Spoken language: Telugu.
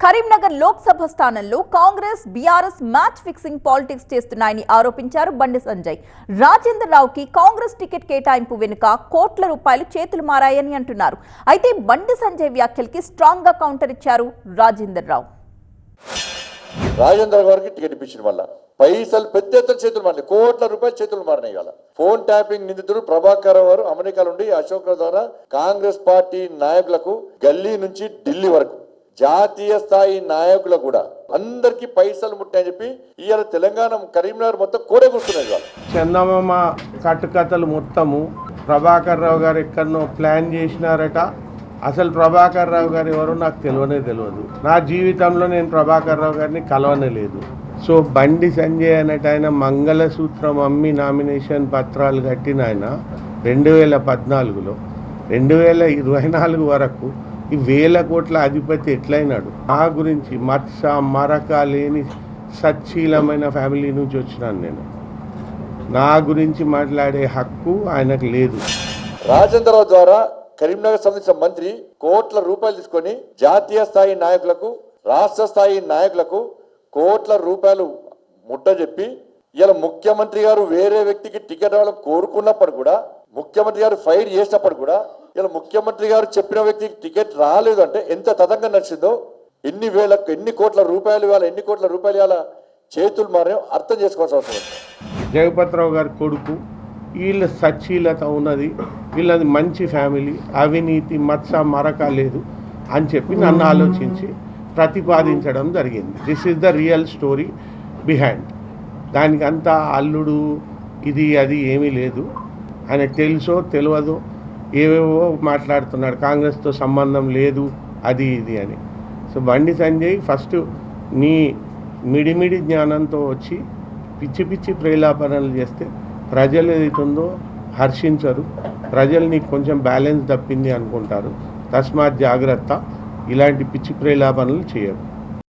కరీంనగర్ లోక్సభ స్థానంలో Congress BRS match fixing politics చేస్తున్నాయని ఆరోపించారు బండి సంజయ్. రాజేందర్ రావుకి కాంగ్రెస్ టికెట్ కేటాయింపు వెనుక కోట్ల రూపాయలు చేతులు మారాయని అంటున్నారు. అయితే బండి సంజయ్ వ్యాఖ్యలకి స్ట్రాంగ్ గా కౌంటర్ ఇచ్చారు రాజేందర్ రావు. రాజేంద్ర గారికి టికెట్ ఇప్పించిన వల్ల పైసలు పెద్ద ఎత్తున చేతులు మారినాయి, కోట్ల రూపాయలు చేతులు మారినాయి. ఇవాళ ఫోన్ ట్యాపింగ్ నిందితుడు ప్రభాకర్ గారు అమెరికా నుండి అశోక్ ద్వారా కాంగ్రెస్ పార్టీ నాయకులకు గల్లీ నుంచి ఢిల్లీ వరకు జాతీయ స్థాయి నాయకులు కూడా అందరికి పైసలు ముట్టాయని చెప్పి ఇవాళ తెలంగాణ కరీంనగర్ మొత్తం కోడే కూర్చున్నాయి. ఇవాళ చందమామ కట్టుకథలు మొత్తము ప్రభాకర్ రావు గారు ఎక్కడనో ప్లాన్ చేసినారట. అసలు ప్రభాకర్ రావు గారు ఎవరో నాకు తెలియదు. నా జీవితంలో నేను ప్రభాకర్ రావు గారిని కలవనే లేదు. సో బండి సంజయ్ అనేట ఆయన మంగళసూత్రం అమ్మి నామినేషన్ పత్రాలు కట్టిన ఆయన 2014లో 2024 వరకు ఈ 1000 కోట్ల అధిపతి ఎట్లయినాడు. నా గురించి మత్స మరక లేని సచ్చీలమైన ఫ్యామిలీ నుంచి వచ్చినాను నేను. నా గురించి మాట్లాడే హక్కు ఆయనకు లేదు. రాజేంద్రరావు ద్వారా కరీంనగర్ సంబంధించిన మంత్రి కోట్ల రూపాయలు తీసుకొని జాతీయ స్థాయి నాయకులకు రాష్ట్ర స్థాయి నాయకులకు కోట్ల రూపాయలు ముట్ట చెప్పి ఇలా ముఖ్యమంత్రి గారు వేరే వ్యక్తికి టికెట్ రావాలని కోరుకున్నప్పుడు కూడా, ముఖ్యమంత్రి గారు ఫైట్ చేసినప్పుడు కూడా ఇలా ముఖ్యమంత్రి గారు చెప్పిన వ్యక్తికి టికెట్ రాలేదు అంటే ఎంత తతంగా నడిచిందో, ఎన్ని కోట్ల రూపాయలు ఇవాళ చేతులు మారే అర్థం చేసుకోవాల్సిన అవసరం ఉంది. జగపతిరావు గారి కొడుకు, వీళ్ళ సచ్చీలత ఉన్నది, వీళ్ళది మంచి ఫ్యామిలీ, అవినీతి మత్స మరక లేదు అని చెప్పి నన్ను ఆలోచించి ప్రతిపాదించడం జరిగింది. This is the real story behind. దానికి అంతా అల్లుడు ఇది అది ఏమీ లేదు. ఆయనకు తెలుసో తెలియదో ఏవేవో మాట్లాడుతున్నాడు, కాంగ్రెస్తో సంబంధం లేదు అది ఇది అని. సో బండి సంజయ్ ఫస్ట్ నీ మిడిమిడి జ్ఞానంతో వచ్చి పిచ్చి పిచ్చి ప్రేలాపనలు చేస్తే ప్రజలు ఏదైతుందో హర్షించరు. ప్రజలు నీకు కొంచెం బ్యాలెన్స్ తప్పింది అనుకుంటారు. తస్మాత్ జాగ్రత్త, ఇలాంటి పిచ్చి ప్రేలాపనలు చేయరు.